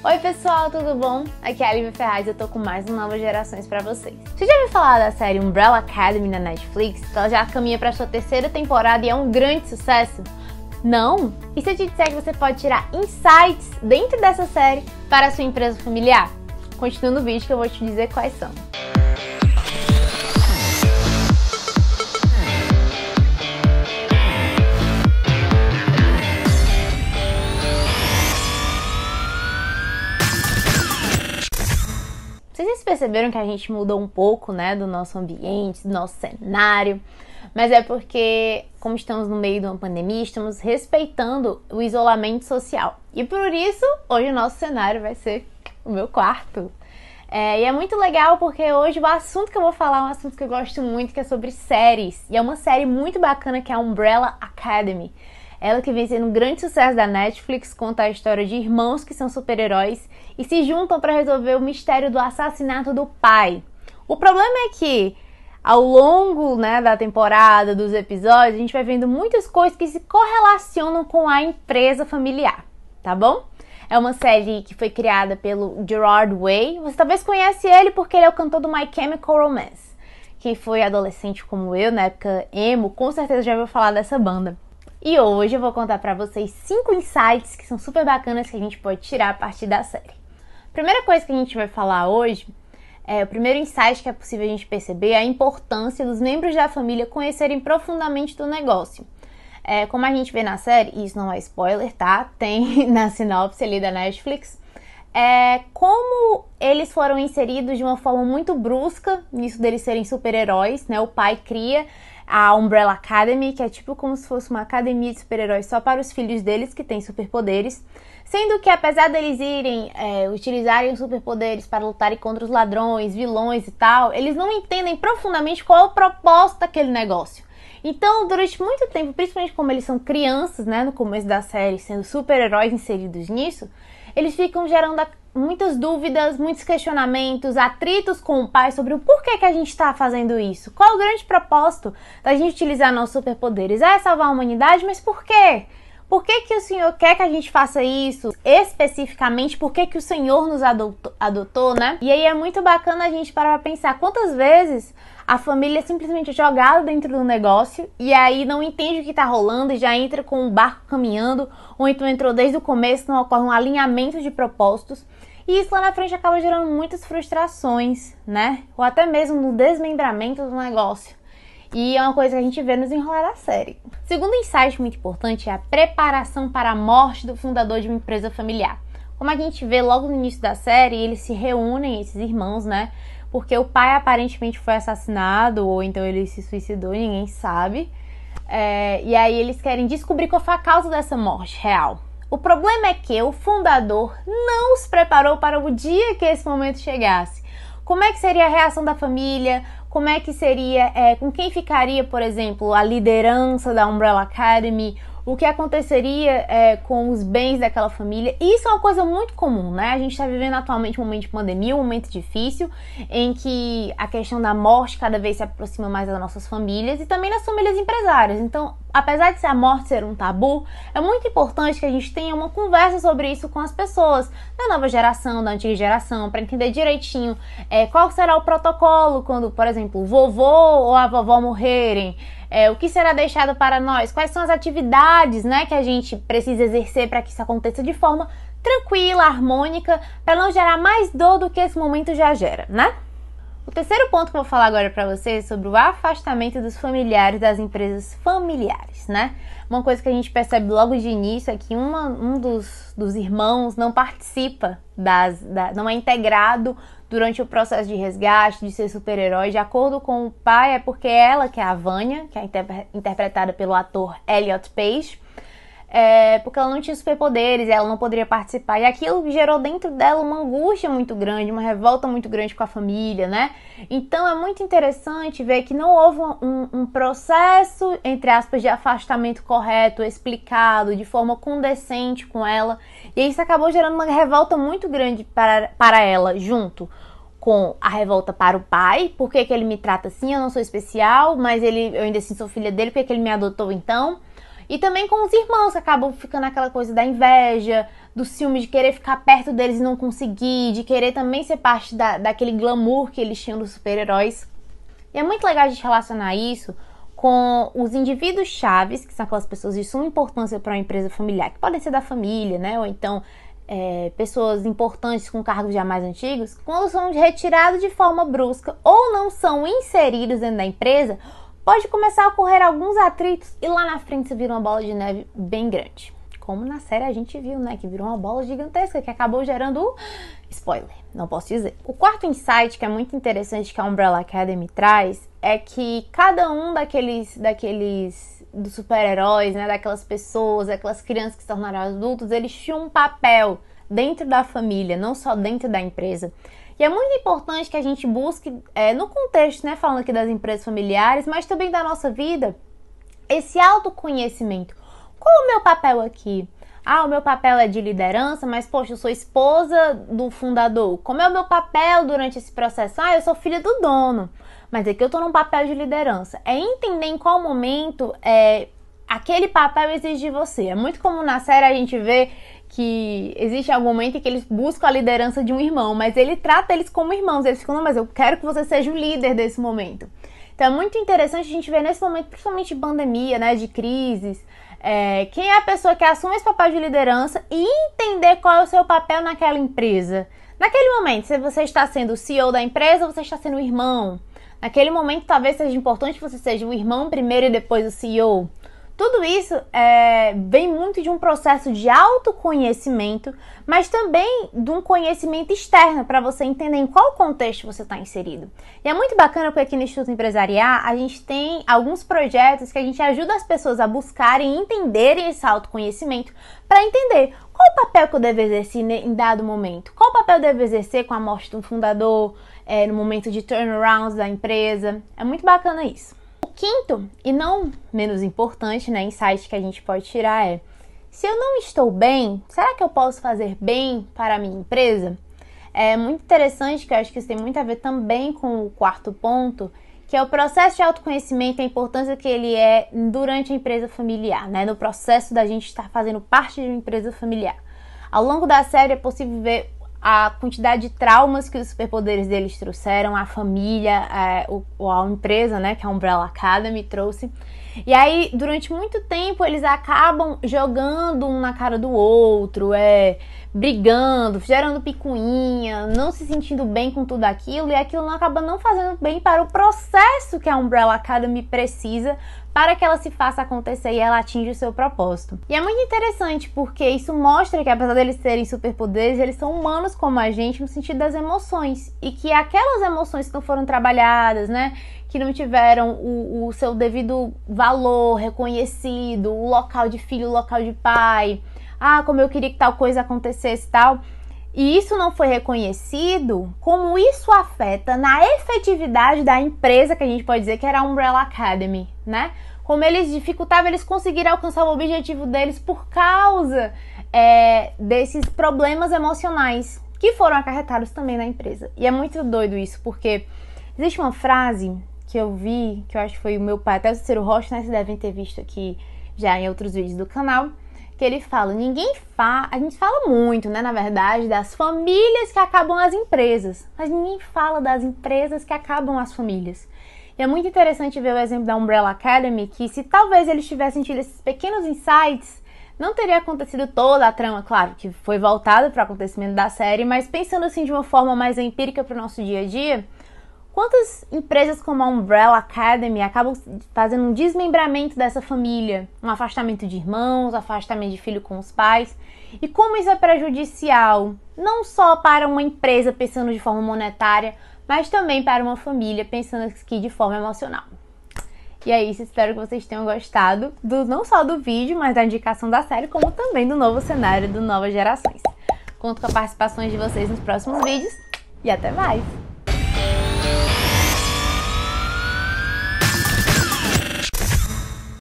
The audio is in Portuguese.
Oi pessoal, tudo bom? Aqui é a Lívia Ferraz e eu tô com mais um Novas Gerações pra vocês. Você já ouviu falar da série Umbrella Academy na Netflix? Ela já caminha pra sua terceira temporada e é um grande sucesso? Não? E se eu te disser que você pode tirar insights dentro dessa série para a sua empresa familiar? Continua no vídeo que eu vou te dizer quais são. Vocês perceberam que a gente mudou um pouco, né, do nosso ambiente, do nosso cenário, mas é porque, como estamos no meio de uma pandemia, estamos respeitando o isolamento social. E por isso, hoje o nosso cenário vai ser o meu quarto. E é muito legal porque hoje o assunto que eu vou falar é um assunto que eu gosto muito, que é sobre séries. E é uma série muito bacana que é a Umbrella Academy. Ela que vem sendo um grande sucesso da Netflix, conta a história de irmãos que são super-heróis e se juntam para resolver o mistério do assassinato do pai. O problema é que, ao longo, né, da temporada, dos episódios, a gente vai vendo muitas coisas que se correlacionam com a empresa familiar, tá bom? É uma série que foi criada pelo Gerard Way. Você talvez conhece ele porque ele é o cantor do My Chemical Romance. Quem foi adolescente como eu, na época emo, com certeza já ouviu falar dessa banda. E hoje eu vou contar pra vocês 5 insights que são super bacanas que a gente pode tirar a partir da série. A primeira coisa que a gente vai falar hoje, o primeiro insight que é possível a gente perceber é a importância dos membros da família conhecerem profundamente do negócio. Como a gente vê na série, e isso não é spoiler, tá? Tem na sinopse ali da Netflix, como eles foram inseridos de uma forma muito brusca nisso deles serem super-heróis, né? O pai cria a Umbrella Academy, que é tipo como se fosse uma academia de super-heróis só para os filhos deles, que têm superpoderes. Sendo que, apesar deles utilizarem os superpoderes para lutarem contra os ladrões, vilões e tal, eles não entendem profundamente qual é o propósito daquele negócio. Então, durante muito tempo, principalmente como eles são crianças, né, no começo da série, sendo super-heróis inseridos nisso, eles ficam gerando muitas dúvidas, muitos questionamentos, atritos com o pai sobre o porquê que a gente está fazendo isso. Qual é o grande propósito da gente utilizar nossos superpoderes? É salvar a humanidade, mas por quê? Por que que o Senhor quer que a gente faça isso? Especificamente, por que que o Senhor nos adotou, né? E aí é muito bacana a gente parar pra pensar quantas vezes a família é simplesmente jogada dentro do negócio e aí não entende o que tá rolando e já entra com o barco caminhando, ou então entrou desde o começo, não ocorre um alinhamento de propósitos. E isso lá na frente acaba gerando muitas frustrações, né? Ou até mesmo no desmembramento do negócio. E é uma coisa que a gente vê nos enrolar da série. Segundo insight muito importante é a preparação para a morte do fundador de uma empresa familiar. Como a gente vê logo no início da série, eles se reúnem, esses irmãos, né? Porque o pai aparentemente foi assassinado, ou então ele se suicidou, ninguém sabe. E aí eles querem descobrir qual foi a causa dessa morte real. O problema é que o fundador não se preparou para o dia que esse momento chegasse. Como é que seria a reação da família? Como é que seria, com quem ficaria, por exemplo, a liderança da Umbrella Academy? O que aconteceria com os bens daquela família? Isso é uma coisa muito comum, né? A gente está vivendo atualmente um momento de pandemia, um momento difícil, em que a questão da morte cada vez se aproxima mais das nossas famílias e também das famílias empresárias. Então, apesar de a morte ser um tabu, é muito importante que a gente tenha uma conversa sobre isso com as pessoas da nova geração, da antiga geração, para entender direitinho qual será o protocolo quando, por exemplo, o vovô ou a vovó morrerem. O que será deixado para nós? Quais são as atividades, né, que a gente precisa exercer para que isso aconteça de forma tranquila, harmônica, para não gerar mais dor do que esse momento já gera, né? O terceiro ponto que eu vou falar agora para vocês é sobre o afastamento dos familiares das empresas familiares, né? Uma coisa que a gente percebe logo de início é que um dos irmãos não participa, não é integrado durante o processo de resgate, de ser super-herói. De acordo com o pai, é porque ela, que é a Vanya, que é interpretada pelo ator Elliot Page, porque ela não tinha superpoderes, ela não poderia participar. E aquilo gerou dentro dela uma angústia muito grande, uma revolta muito grande com a família, né? Então é muito interessante ver que não houve um processo, entre aspas, de afastamento correto, explicado, de forma condescente com ela. E isso acabou gerando uma revolta muito grande para ela, junto com a revolta para o pai. Por que que ele me trata assim? Eu não sou especial, mas eu ainda assim sou filha dele, por que que ele me adotou então? E também com os irmãos, que acabam ficando aquela coisa da inveja, do ciúme, de querer ficar perto deles e não conseguir, de querer também ser parte daquele glamour que eles tinham dos super-heróis. E é muito legal a gente relacionar isso com os indivíduos chaves, que são aquelas pessoas de suma importância para uma empresa familiar, que podem ser da família, né? Ou então pessoas importantes com cargos já mais antigos, quando são retirados de forma brusca ou não são inseridos dentro da empresa, pode começar a ocorrer alguns atritos e lá na frente se vira uma bola de neve bem grande. Como na série a gente viu, né? Que virou uma bola gigantesca que acabou gerando spoiler, não posso dizer. O quarto insight, que é muito interessante, que a Umbrella Academy traz, é que cada um daqueles dos super-heróis, né? Daquelas pessoas, daquelas crianças que se tornaram adultos, eles tinham um papel dentro da família, não só dentro da empresa. E é muito importante que a gente busque, no contexto, né? Falando aqui das empresas familiares, mas também da nossa vida, esse autoconhecimento. Qual é o meu papel aqui? Ah, o meu papel é de liderança, mas, poxa, eu sou esposa do fundador. Como é o meu papel durante esse processo? Ah, eu sou filha do dono, mas aqui eu tô num papel de liderança. É entender em qual momento aquele papel exige de você. É muito comum na série a gente ver que existe algum momento em que eles buscam a liderança de um irmão, mas ele trata eles como irmãos. Eles ficam, não, mas eu quero que você seja o líder desse momento. Então é muito interessante a gente ver nesse momento, principalmente de pandemia, né, de crises, quem é a pessoa que assume esse papel de liderança e entender qual é o seu papel naquela empresa. Naquele momento, se você está sendo o CEO da empresa, você está sendo o irmão. Naquele momento, talvez seja importante que você seja o irmão primeiro e depois o CEO. Tudo isso vem muito de um processo de autoconhecimento, mas também de um conhecimento externo para você entender em qual contexto você está inserido. E é muito bacana porque aqui no Instituto Empresariar a gente tem alguns projetos que a gente ajuda as pessoas a buscarem e entenderem esse autoconhecimento para entender qual o papel que eu devo exercer em dado momento, qual o papel eu devo exercer com a morte do fundador, no momento de turnarounds da empresa. É muito bacana isso. Quinto, e não menos importante, né, insight que a gente pode tirar é: se eu não estou bem, será que eu posso fazer bem para a minha empresa? É muito interessante, que eu acho que isso tem muito a ver também com o quarto ponto, que é o processo de autoconhecimento e a importância que ele é durante a empresa familiar, né, no processo da gente estar fazendo parte de uma empresa familiar. Ao longo da série é possível ver a quantidade de traumas que os superpoderes deles trouxeram, a família, a empresa, né, que a Umbrella Academy trouxe. E aí, durante muito tempo, eles acabam jogando um na cara do outro, brigando, gerando picuinha, não se sentindo bem com tudo aquilo, e aquilo não acaba não fazendo bem para o processo que a Umbrella Academy precisa para que ela se faça acontecer e ela atinja o seu propósito. E é muito interessante porque isso mostra que, apesar deles terem superpoderes, eles são humanos como a gente no sentido das emoções, e que aquelas emoções que não foram trabalhadas, né, que não tiveram o seu devido valor reconhecido, o local de filho, o local de pai, como eu queria que tal coisa acontecesse e tal, e isso não foi reconhecido, como isso afeta na efetividade da empresa, que a gente pode dizer que era a Umbrella Academy, né? Como eles dificultavam eles conseguirem alcançar o objetivo deles por causa desses problemas emocionais que foram acarretados também na empresa. E é muito doido isso, porque existe uma frase que eu vi, que eu acho que foi o meu pai, até o Cícero Rocha, né? Vocês devem ter visto aqui já em outros vídeos do canal, que ele fala, a gente fala muito, né, na verdade, das famílias que acabam as empresas, mas ninguém fala das empresas que acabam as famílias. E é muito interessante ver o exemplo da Umbrella Academy, que se talvez eles tivessem tido esses pequenos insights, não teria acontecido toda a trama, claro, que foi voltada para o acontecimento da série, mas pensando assim de uma forma mais empírica para o nosso dia a dia, quantas empresas como a Umbrella Academy acabam fazendo um desmembramento dessa família, um afastamento de irmãos, afastamento de filho com os pais, e como isso é prejudicial, não só para uma empresa pensando de forma monetária, mas também para uma família pensando aqui de forma emocional. E é isso, espero que vocês tenham gostado não só do vídeo, mas da indicação da série, como também do novo cenário do Novas Gerações. Conto com a participação de vocês nos próximos vídeos e até mais!